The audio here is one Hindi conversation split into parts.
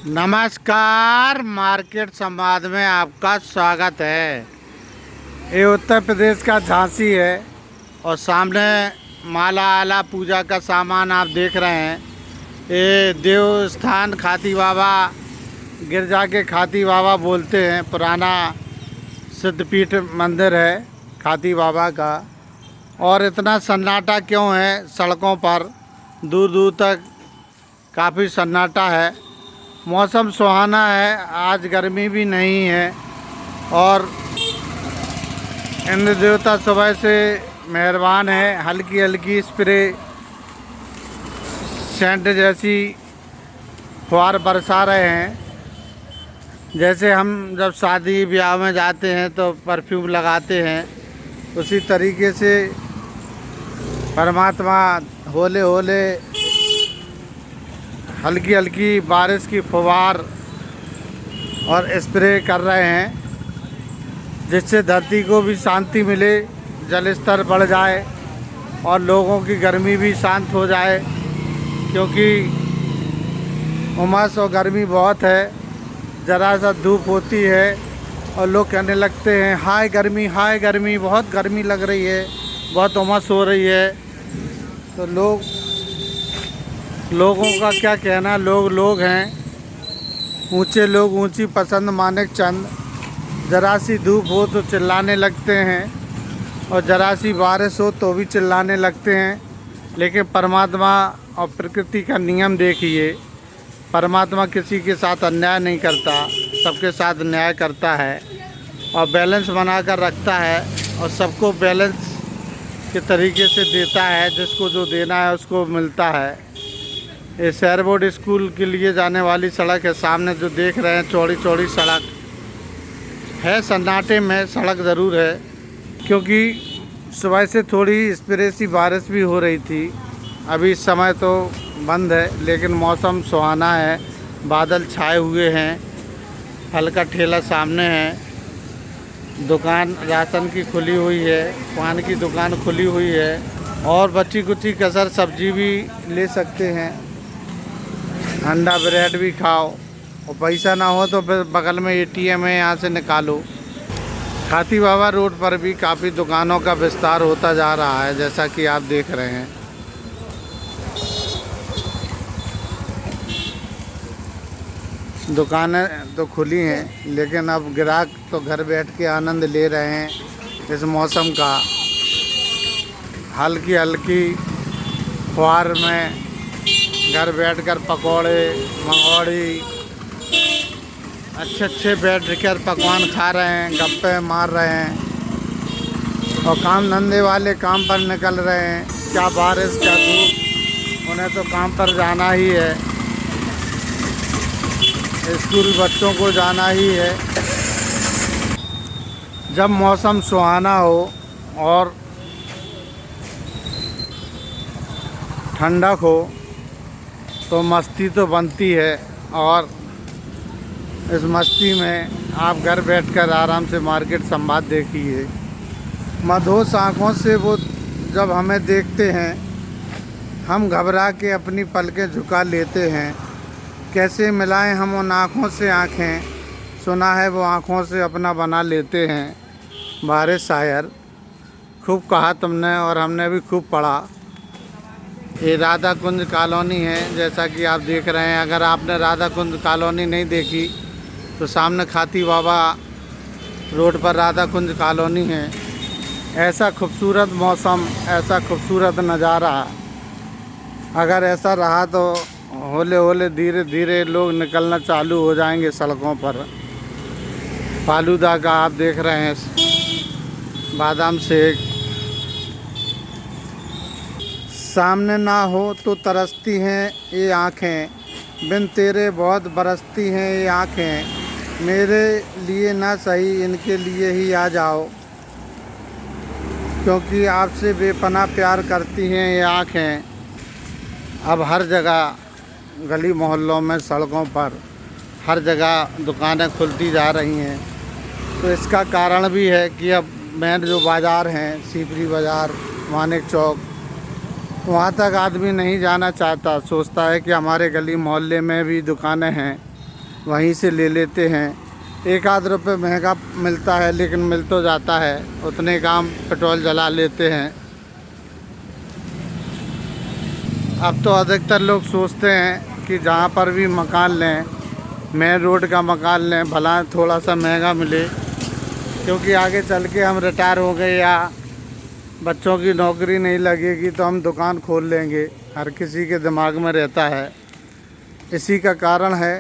नमस्कार। मार्केट संवाद में आपका स्वागत है। ये उत्तर प्रदेश का झांसी है और सामने माला आला पूजा का सामान आप देख रहे हैं। ये देवस्थान खाती बाबा गिरजा के खाती बाबा बोलते हैं। पुराना सिद्धपीठ मंदिर है खाती बाबा का। और इतना सन्नाटा क्यों है सड़कों पर, दूर दूर तक काफ़ी सन्नाटा है। मौसम सुहाना है, आज गर्मी भी नहीं है और इंद्र देवता सुबह से मेहरबान है। हल्की हल्की स्प्रे सेंट जैसी फुहार बरसा रहे हैं। जैसे हम जब शादी ब्याह में जाते हैं तो परफ्यूम लगाते हैं, उसी तरीके से परमात्मा होले होले हल्की हल्की बारिश की फुहार और स्प्रे कर रहे हैं, जिससे धरती को भी शांति मिले, जल स्तर बढ़ जाए और लोगों की गर्मी भी शांत हो जाए। क्योंकि उमस और गर्मी बहुत है, ज़रा सा धूप होती है और लोग कहने लगते हैं हाय गर्मी, बहुत गर्मी लग रही है, बहुत उमस हो रही है। तो लोगों का क्या कहना, लोग हैं, ऊंचे लोग ऊंची पसंद मानिक चंद। ज़रा सी धूप हो तो चिल्लाने लगते हैं और ज़रा सी बारिश हो तो भी चिल्लाने लगते हैं। लेकिन परमात्मा और प्रकृति का नियम देखिए, परमात्मा किसी के साथ अन्याय नहीं करता, सबके साथ न्याय करता है और बैलेंस बना कर रखता है और सबको बैलेंस के तरीके से देता है। जिसको जो देना है उसको मिलता है। ये शहर बोर्ड स्कूल के लिए जाने वाली सड़क है। सामने जो देख रहे हैं चौड़ी चौड़ी सड़क है, सन्नाटे में सड़क ज़रूर है। क्योंकि सुबह से थोड़ी स्प्रे सी बारिश भी हो रही थी। अभी इस समय तो बंद है, लेकिन मौसम सुहाना है, बादल छाए हुए हैं। हल्का ठेला सामने है, दुकान राशन की खुली हुई है, पान की दुकान खुली हुई है और बच्ची कुची कसर सब्जी भी ले सकते हैं। अंडा ब्रेड भी खाओ और पैसा ना हो तो फिर बगल में एटीएम है, यहाँ से निकालो। खाती बाबा रोड पर भी काफ़ी दुकानों का विस्तार होता जा रहा है, जैसा कि आप देख रहे हैं। दुकानें तो खुली हैं, लेकिन अब ग्राहक तो घर बैठ के आनंद ले रहे हैं इस मौसम का। हल्की हल्की फुहार में घर बैठकर पकौड़े मंगौड़ी अच्छे बैठकर पकवान खा रहे हैं, गप्पे मार रहे हैं और काम धंधे वाले काम पर निकल रहे हैं। क्या बारिश क्या धूप, उन्हें तो काम पर जाना ही है, स्कूल बच्चों को जाना ही है। जब मौसम सुहाना हो और ठंडक हो तो मस्ती तो बनती है और इस मस्ती में आप घर बैठकर आराम से मार्केट संवाद देखिए। मदहोश आँखों से वो जब हमें देखते हैं, हम घबरा के अपनी पलकें झुका लेते हैं। कैसे मिलाएं हम उन आँखों से आँखें, सुना है वो आँखों से अपना बना लेते हैं। बारिश शायर खूब कहा तुमने और हमने भी खूब पढ़ा। ये राधा कुंज कॉलोनी है, जैसा कि आप देख रहे हैं। अगर आपने राधा कुंज कॉलोनी नहीं देखी तो सामने खाती बाबा रोड पर राधा कुंज कॉलोनी है। ऐसा खूबसूरत मौसम, ऐसा खूबसूरत नज़ारा, अगर ऐसा रहा तो होले होले धीरे धीरे लोग निकलना चालू हो जाएंगे सड़कों पर। फालूदा का आप देख रहे हैं, बादाम शेक। सामने ना हो तो तरसती हैं ये आँखें, बिन तेरे बहुत बरसती हैं ये आँखें। मेरे लिए ना सही इनके लिए ही आ जाओ, क्योंकि आपसे बेपनाह प्यार करती हैं ये आँखें। अब हर जगह गली मोहल्लों में, सड़कों पर हर जगह दुकानें खुलती जा रही हैं। तो इसका कारण भी है कि अब मेन जो बाज़ार हैं, सीपरी बाज़ार, मानिक चौक, वहाँ तक आदमी नहीं जाना चाहता। सोचता है कि हमारे गली मोहल्ले में भी दुकानें हैं वहीं से ले लेते हैं। एक आध रुपये महंगा मिलता है लेकिन मिल तो जाता है, उतने का हम पेट्रोल जला लेते हैं। अब तो अधिकतर लोग सोचते हैं कि जहाँ पर भी मकान लें, मेन रोड का मकान लें, भला थोड़ा सा महंगा मिले, क्योंकि आगे चल के हम रिटायर हो गए या बच्चों की नौकरी नहीं लगेगी तो हम दुकान खोल लेंगे। हर किसी के दिमाग में रहता है। इसी का कारण है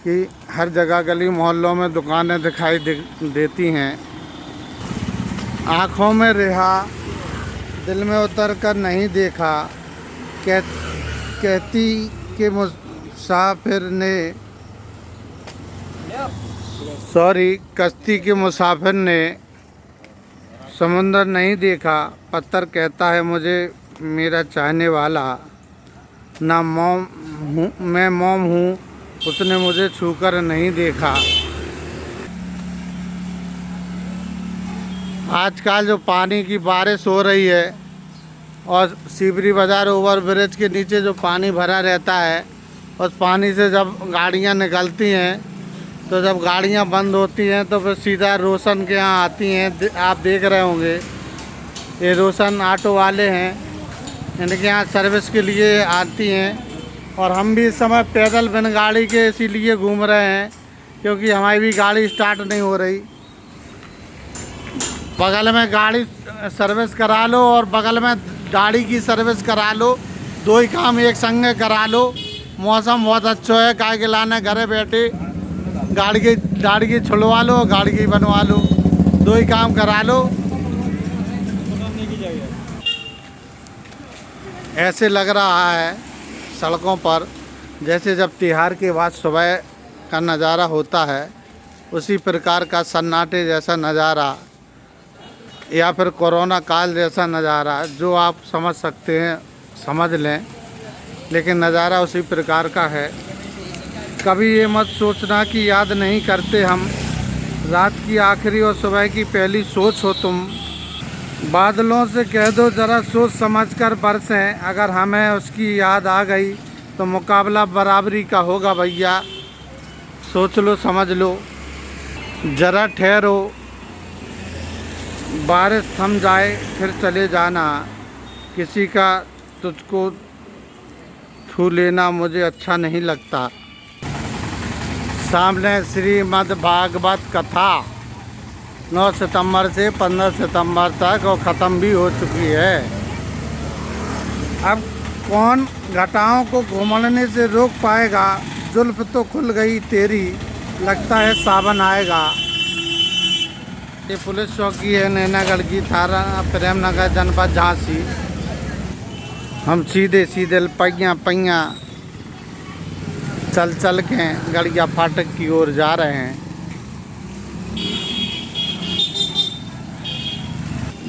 कि हर जगह गली मोहल्लों में दुकानें दिखाई देती हैं। आँखों में रहा, दिल में उतर कर नहीं देखा, कहती के मुसाफिर ने कश्ती के मुसाफिर ने समुंदर नहीं देखा। पत्थर कहता है मुझे मेरा चाहने वाला, ना मैं मोम हूँ, उसने मुझे छूकर नहीं देखा। आजकल जो पानी की बारिश हो रही है और शिवरी बाज़ार ओवर ब्रिज के नीचे जो पानी भरा रहता है, उस पानी से जब गाड़ियाँ निकलती हैं तो जब गाड़ियाँ बंद होती हैं तो फिर सीधा रोशन के यहाँ आती हैं। आप देख रहे होंगे ये रोशन ऑटो वाले हैं, इनके यहाँ सर्विस के लिए आती हैं। और हम भी इस समय पैदल बिन गाड़ी के इसीलिए घूम रहे हैं क्योंकि हमारी भी गाड़ी स्टार्ट नहीं हो रही। बगल में गाड़ी सर्विस करा लो और बगल में गाड़ी की सर्विस करा लो, दो ही काम एक संग करा लो। मौसम बहुत अच्छा है, काय के लाने घरे बैठे गाड़ी की छुड़वा लो, गाड़ी की बनवा लो, दो ही काम करा लो। ऐसे लग रहा है सड़कों पर जैसे जब त्योहार के बाद सुबह का नज़ारा होता है, उसी प्रकार का सन्नाटे जैसा नज़ारा या फिर कोरोना काल जैसा नज़ारा, जो आप समझ सकते हैं समझ लें, लेकिन नज़ारा उसी प्रकार का है। कभी ये मत सोचना कि याद नहीं करते हम, रात की आखिरी और सुबह की पहली सोच हो तुम। बादलों से कह दो ज़रा सोच समझ कर बरसें, अगर हमें उसकी याद आ गई तो मुकाबला बराबरी का होगा भैया। सोच लो समझ लो, ज़रा ठहरो, बारिश थम जाए फिर चले जाना। किसी का तुझको छू लेना मुझे अच्छा नहीं लगता। सामने श्रीमद् भागवत कथा 9 सितंबर से 15 सितंबर तक और ख़त्म भी हो चुकी है। अब कौन घटाओं को घूमने से रोक पाएगा, जुल्फ तो खुल गई तेरी, लगता है सावन आएगा। ये पुलिस चौकी है नैनागढ़ की, थाना प्रेमनगर, जनपद झांसी। हम सीधे सीधे पहिया चल के गड़िया फाटक की ओर जा रहे हैं।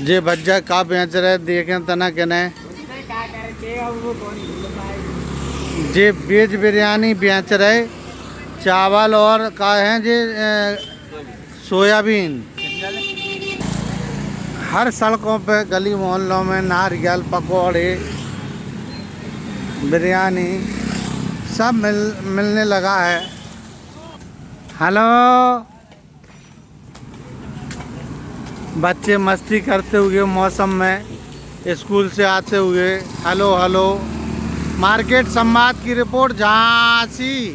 जे भज्जा का बेच रहे देखें तना कने, जे वेज बिरयानी बेच रहे, चावल और का है जे सोयाबीन। हर सड़कों पे गली मोहल्लों में नारियल, पकौड़े, बिरयानी सब मिलने लगा है। हेलो, बच्चे मस्ती करते हुए मौसम में स्कूल से आते हुए हेलो हेलो। मार्केट संवाद की रिपोर्ट झांसी।